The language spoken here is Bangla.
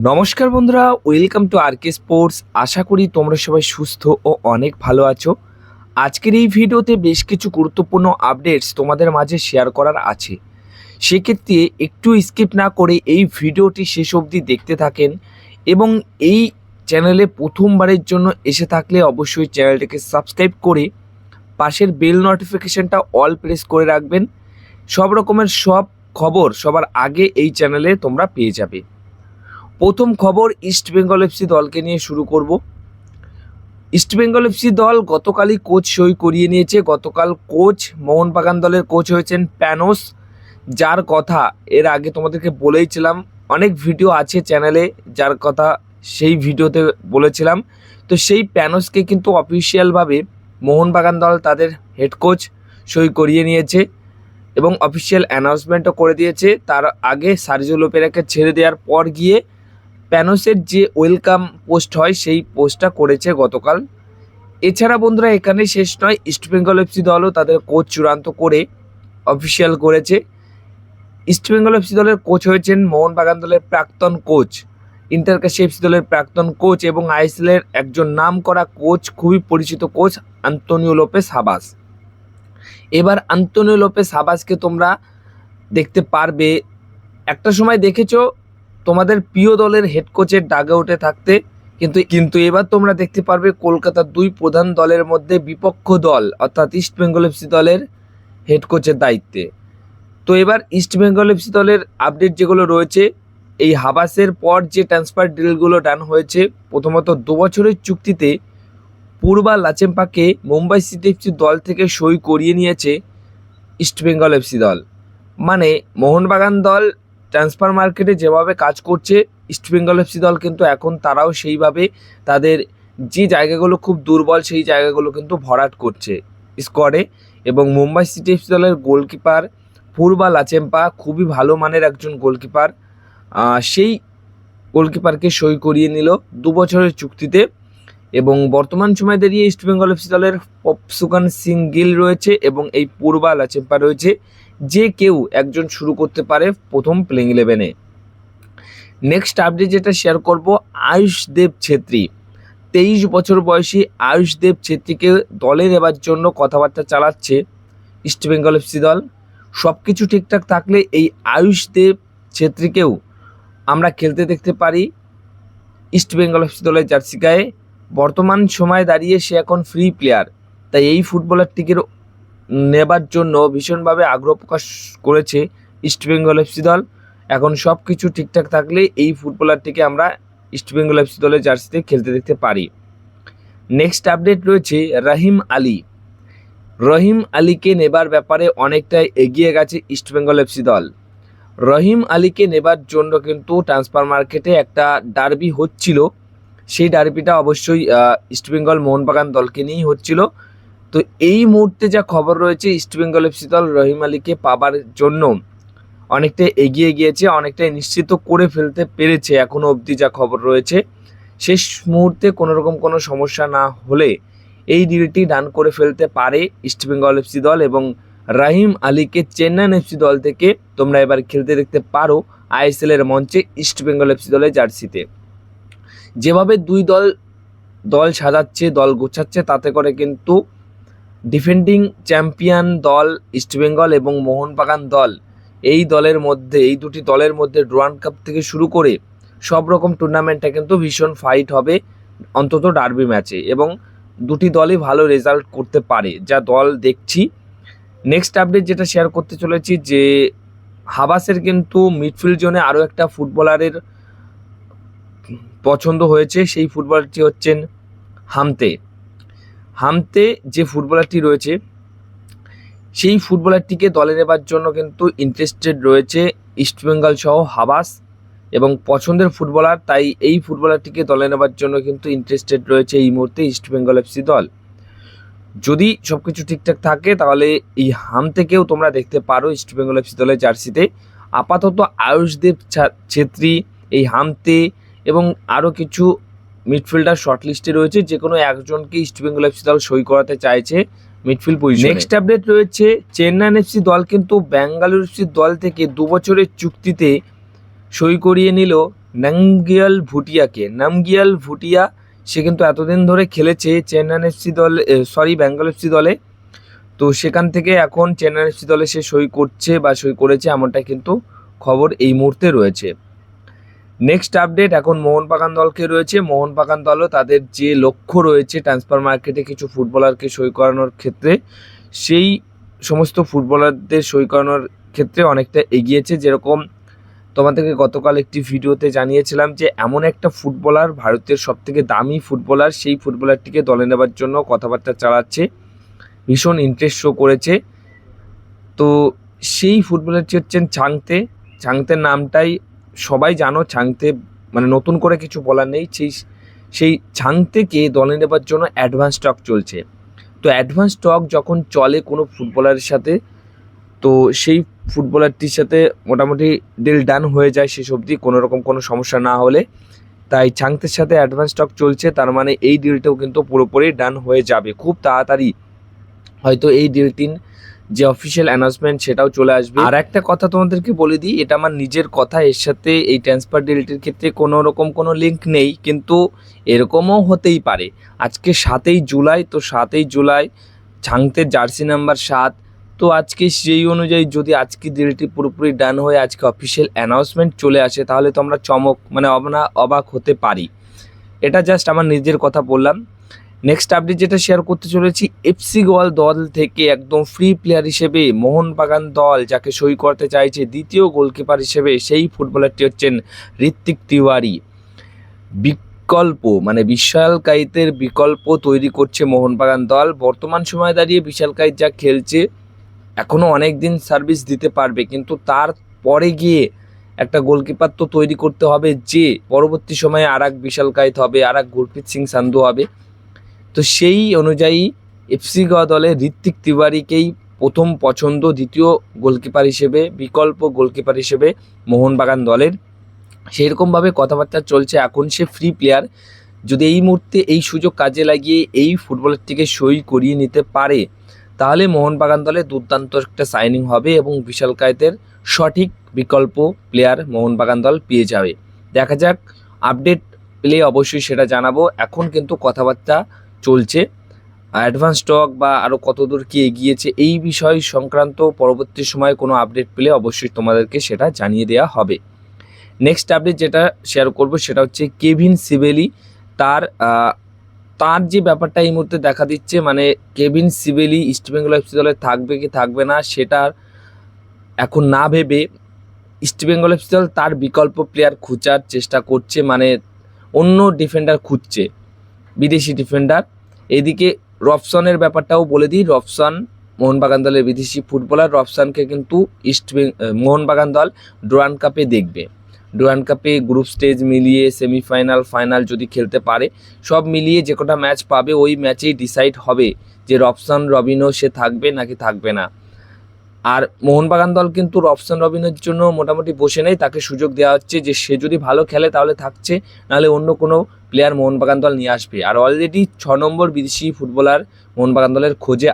নমস্কার বন্ধুরা, ওয়েলকাম টু আরকে স্পোর্টস। আশা করি তোমরা সবাই সুস্থ ও অনেক ভালো আছো। আজকের এই ভিডিওতে বেশ কিছু গুরুত্বপূর্ণ আপডেটস তোমাদের মাঝে শেয়ার করার আছে। সেক্ষেত্রে একটু স্কিপ না করে এই ভিডিওটি শেষ অবধি দেখতে থাকেন এবং এই চ্যানেলে প্রথমবারের জন্য এসে থাকলে অবশ্যই চ্যানেলটিকে সাবস্ক্রাইব করে পাশের বেল নোটিফিকেশনটা অল প্রেস করে রাখবেন। সব রকমের সব খবর সবার আগে এই চ্যানেলে তোমরা পেয়ে যাবে। প্রথম খবর, ইস্টবেঙ্গল এফসি দলকে নিয়ে শুরু করব। ইস্টবেঙ্গল এফসি দল গতকালই কোচ সই করিয়ে নিয়েছে। গতকাল কোচ মোহনবাগান দলের কোচ হয়েছেন প্যানোস, যার কথা এর আগে তোমাদেরকে বলেইছিলাম। অনেক ভিডিও আছে চ্যানেলে যার কথা সেই ভিডিওতে বলেছিলাম। তো সেই প্যানোসকে কিন্তু অফিসিয়ালভাবে মোহনবাগান দল তাদের হেড কোচ সই করিয়ে নিয়েছে এবং অফিসিয়াল অ্যানাউন্সমেন্টও করে দিয়েছে। তার আগে সার্জিও লোপেরাকে ছেড়ে দেওয়ার পর গিয়ে প্যানোসের যে ওয়েলকাম পোস্ট হয় সেই পোস্টটা করেছে গতকাল। এছাড়া বন্ধুরা এখানে শেষ নয়, ইস্টবেঙ্গল এফসি দলও তাদের কোচ চূড়ান্ত করে অফিসিয়াল করেছে। ইস্টবেঙ্গল এফসি দলের কোচ হয়েছেন মোহনবাগান দলের প্রাক্তন কোচ, ইন্টারকাশি এফসি দলের প্রাক্তন কোচ এবং আইএসএলের একজন নাম করা কোচ, খুবই পরিচিত কোচ আন্তোনিও লোপেস হাবাস। এবার আন্তোনিও লোপেস হাবাসকে তোমরা দেখতে পারবে, একটা সময় দেখেছো তোমাদের প্রিয় দলের হেড কোচের ডাগে উঠে থাকতে, কিন্তু এবার তোমরা দেখতে পারবে কলকাতার দুই প্রধান দলের মধ্যে বিপক্ষ দল অর্থাৎ ইস্টবেঙ্গল এফসি দলের হেড কোচের দায়িত্বে। তো এবার ইস্টবেঙ্গল এফসি দলের আপডেট যেগুলো রয়েছে, এই হাবাসের পর যে ট্রান্সফার ডিলগুলো ডান হয়েছে, প্রথমত 2 বছরের চুক্তিতে পূর্বা লাচেম্পাকে মুম্বাই সিটি এফসি দল থেকে সই করিয়ে নিয়েছে ইস্টবেঙ্গল এফসি দল। মানে মোহনবাগান দল ট্রান্সফার মার্কেটে যেভাবে কাজ করছে, ইস্টবেঙ্গল এফসি দল কিন্তু এখন তারাও সেইভাবে তাদের যে জায়গাগুলো খুব দুর্বল সেই জায়গাগুলো কিন্তু ভরাট করছে স্কোয়াডে। এবং মুম্বাই সিটি এফসি দলের গোলকিপার পূর্বা লাচেম্পা খুবই ভালো মানের একজন গোলকিপার। সেই গোলকিপারকে সই করিয়ে নিল 2 বছরের চুক্তিতে। এবং বর্তমান সময় দাঁড়িয়ে ইস্টবেঙ্গল এফসি দলের পপসুকান সিং গিল রয়েছে এবং এই পূর্বা লাচেম্পা রয়েছে, যে কেউ একজন শুরু করতে পারে প্রথম প্লেইং 11-এ। নেক্সট আপডেট যেটা শেয়ার করব, আয়ুষদেব ছেত্রী, 23 বছর বয়সী আয়ুষদেব ছেত্রীকে দলে নেবার জন্য কথাবার্তা চালাচ্ছে ইস্টবেঙ্গল এফসি দল। সব কিছু ঠিকঠাক থাকলে এই আয়ুষদেব ছেত্রীকেও আমরা খেলতে দেখতে পারি ইস্টবেঙ্গল এফসি দলের জার্সি গায়ে। বর্তমান সময় দাঁড়িয়ে সে এখন ফ্রি প্লেয়ার, তাই এই ফুটবলারটিকে নেবার জন্য ভীষণভাবে আগ্রহ প্রকাশ করেছে ইস্টবেঙ্গল এফসি দল। এখন সব কিছু ঠিকঠাক থাকলে এই ফুটবলারটিকে আমরা ইস্টবেঙ্গল এফসি দলের জার্সিতে খেলতে দেখতে পারি। নেক্সট আপডেট রয়েছে রহিম আলী। রহিম আলীকে নেবার ব্যাপারে অনেকটাই এগিয়ে গেছে ইস্টবেঙ্গল এফসি দল। রহিম আলীকে নেবার জন্য কিন্তু ট্রান্সফার মার্কেটে একটা ডার্বি হচ্ছিল, সেই ডার্বিটা অবশ্যই ইস্টবেঙ্গল মোহনবাগান দলকে নিয়েই হচ্ছিল। তো এই মুহূর্তে যা খবর রয়েছে, ইস্টবেঙ্গল এফসি দল রহিম আলীকে পাবার জন্য অনেকটাই এগিয়ে গিয়েছে, অনেকটাই নিশ্চিত করে ফেলতে পেরেছে এখনও অবধি যা খবর রয়েছে। শেষ মুহূর্তে কোনোরকম কোনো সমস্যা না হলে এই ডিলটি ডান করে ফেলতে পারে ইস্টবেঙ্গল এফসি দল এবং রহিম আলীকে চেন্নাইন এফসি দল থেকে তোমরা এবার খেলতে দেখতে পারো আইএসএলের মঞ্চে ইস্টবেঙ্গল এফসি দলের জার্সিতে। যেভাবে দুই দল সাজাচ্ছে, দল গোছাচ্ছে, তাতে করে কিন্তু ডিফেন্ডিং চ্যাম্পিয়ন দল ইস্টবেঙ্গল এবং মোহনবাগান দল, এই দুটি দলের মধ্যে ডুরান্ড কাপ থেকে শুরু করে সব রকম টুর্নামেন্টে কিন্তু ভীষণ ফাইট হবে, অন্তত ডার্বি ম্যাচে, এবং দুটি দলই ভালো রেজাল্ট করতে পারে যা দল দেখছি। নেক্সট আপডেট যেটা শেয়ার করতে চলেছি, যে হাবাসের কিন্তু মিডফিল্ড জোনে আরও একটা ফুটবলারের পছন্দ হয়েছে। সেই ফুটবলারটি হচ্ছেন হামতে যে ফুটবলারটি রয়েছে, সেই ফুটবলারটিকে দলে নেবার জন্য কিন্তু ইন্টারেস্টেড রয়েছে ইস্টবেঙ্গল সহ হাবাস এবং পছন্দের ফুটবলার, তাই এই ফুটবলারটিকে দলে নেবার জন্য কিন্তু ইন্টারেস্টেড রয়েছে এই মুহূর্তে ইস্টবেঙ্গল এফসি দল। যদি সব কিছু ঠিকঠাক থাকে তাহলে এই হামতেকেও তোমরা দেখতে পারো ইস্টবেঙ্গল এফসি দলের জার্সিতে। আপাতত আয়ুষদেব ছেত্রী, এই হামতে এবং আরও কিছু মিডফিল্ডার শর্টলিস্টে রয়েছে, যে কোনো একজনকে ইস্টবেঙ্গল এফসি দল সই করাতে চাইছে মিডফিল্ড পজিশনে। নেক্সট আপডেট রয়েছে, চেন্নাইন এফসি দল কিন্তু বেঙ্গালুরু এফসি দল থেকে 2 বছরের চুক্তিতে সই করিয়ে নিল নামগিয়াল ভুটিয়া। সে কিন্তু এতদিন ধরে খেলেছে চেন্নাই এফসি দলে, বেঙ্গল এফসি দলে। তো সেখান থেকে এখন চেন্নাই এফসি দলে সে সই করছে বা সই করেছে, এমনটা কিন্তু খবর এই মুহূর্তে রয়েছে। নেক্সট আপডেট এখন মোহনবাগান দলকে রয়েছে। মোহনবাগান দলও তাদের যে লক্ষ্য রয়েছে ট্রান্সফার মার্কেটে কিছু ফুটবলারকে সই করানোর ক্ষেত্রে, সেই সমস্ত ফুটবলারদের সই করানোর ক্ষেত্রে অনেকটা এগিয়েছে। যেরকম তোমাদেরকে গতকাল একটি ভিডিওতে জানিয়েছিলাম যে এমন একটা ফুটবলার, ভারতের সবথেকে দামি ফুটবলার, সেই ফুটবলারটিকে দলে নেবার জন্য কথাবার্তা চালাচ্ছে, ভীষণ ইন্টারেস্ট শো করেছে। তো সেই ফুটবলারটি হচ্ছেন চাংতের নামটাই সবাই জানো। চাংতে মানে নতুন করে কিছু বলার নেই। সেই চাংতেকে দলে নেবার জন্য অ্যাডভান্স স্টক চলছে। তো অ্যাডভান্স স্টক যখন চলে কোনো ফুটবলারের সাথে, তো সেই ফুটবলারটির সাথে মোটামুটি ডিল ডান হয়ে যায় শেষ অবধি, কোনো সমস্যা না হলে। তাই চাংতের সাথে অ্যাডভান্স স্টক চলছে, তার মানে এই ডিলটাও কিন্তু পুরোপুরি ডান হয়ে যাবে খুব তাড়াতাড়ি। হয়তো এই ডিলটির যে অফিসিয়াল অ্যানাউন্সমেন্ট সেটাও চলে আসবে। আর একটা কথা তোমাদেরকে বলে দিই, এটা আমার নিজের কথা, এর সাথে এই ট্রান্সফার ডিলটির ক্ষেত্রে কোনো রকম কোনো লিঙ্ক নেই, কিন্তু এরকমও হতেই পারে। আজকে 7ই জুলাই, তো 7ই জুলাই চাংতের জার্সি নাম্বার 7। তো আজকে সেই অনুযায়ী যদি আজকে ডিলটি পুরোপুরি ডান হয়ে আজকে অফিসিয়াল অ্যানাউন্সমেন্ট চলে আসে, তাহলে তো আমরা অবাক হতে পারি। এটা জাস্ট আমার নিজের কথা বললাম। নেক্সট আপডেট যেটা শেয়ার করতে চলেছি, এফসি গোয়াল দল থেকে একদম ফ্রি প্লেয়ার হিসেবে মোহনবাগান দল যাকে সই করতে চাইছে দ্বিতীয় গোলকিপার হিসেবে, সেই ফুটবলারটি হচ্ছেন ঋত্বিক তিওয়ারি। বিশালকায়িতের বিকল্প তৈরি করছে মোহনবাগান দল। বর্তমান সময়ে দাঁড়িয়ে বিশালকায়িত যা খেলছে, এখনও অনেক দিন সার্ভিস দিতে পারবে, কিন্তু তারপরে গিয়ে একটা গোলকিপার তো তৈরি করতে হবে, যে পরবর্তী সময়ে আর এক বিশালকায়িত হবে, আর এক গুরপ্রীত সিং সান্ধু হবে। তো সেই অনুযায়ী এফসি গোয়া দলে ঋত্বিক তিওয়ারিকেই প্রথম পছন্দ, দ্বিতীয় গোলকিপার হিসেবে, বিকল্প গোলকিপার হিসেবে মোহনবাগান দলের। সেইরকমভাবে কথাবার্তা চলছে। এখন সে ফ্রি প্লেয়ার, যদি এই মুহূর্তে এই সুযোগ কাজে লাগিয়ে এই ফুটবলারটিকে সই করিয়ে নিতে পারে, তাহলে মোহনবাগান দলে দুর্দান্ত একটা সাইনিং হবে এবং বিশালকায়িতের সঠিক বিকল্প প্লেয়ার মোহনবাগান দল পেয়ে যাবে। দেখা যাক, আপডেট পেলে অবশ্যই সেটা জানাবো। এখন কিন্তু কথাবার্তা চলছে, অ্যাডভান্স স্টক বা আরও কতদূর কি এগিয়েছে এই বিষয় সংক্রান্ত পরবর্তী সময়ে কোনো আপডেট পেলে অবশ্যই তোমাদেরকে সেটা জানিয়ে দেওয়া হবে। নেক্সট আপডেট যেটা শেয়ার করব সেটা হচ্ছে কেভিন সিবেলি। তার যে ব্যাপারটা এই মুহূর্তে দেখা দিচ্ছে, মানে কেভিন সিবেলি ইস্টবেঙ্গল এফসি দলে থাকবে কি থাকবে না সেটা এখন না ভেবে ইস্টবেঙ্গল এফসি দল তার বিকল্প প্লেয়ার খোঁজার চেষ্টা করছে, মানে অন্য ডিফেন্ডার খুঁজছে, বিদেশি ডিফেন্ডার। এদিকে রবসনের ব্যাপারটাও বলে দিই। রবসন মোহনবাগান দলের বিদেশি ফুটবলার। রবসনকে কিন্তু মোহনবাগান দল ডুরান্ড কাপে দেখবে। ডুরান্ড কাপে গ্রুপ স্টেজ মিলিয়ে সেমিফাইনাল, ফাইনাল যদি খেলতে পারে, সব মিলিয়ে যে কটা ম্যাচ পাবে ওই ম্যাচেই ডিসাইড হবে যে রবিনো সে থাকবে নাকি থাকবে না। আর মোহনবাগান দল কিন্তু রবিনের জন্য মোটামুটি বসে নেই, তাকে সুযোগ দেওয়া হচ্ছে যে সে যদি ভালো খেলে তাহলে থাকছে, নাহলে অন্য কোনো প্লেয়ার মোহনবাগান দল নিয়ে আসবে। আর অলরেডি 6 নম্বর বিদেশি ফুটবলার মোহনবাগান দলের খোঁজে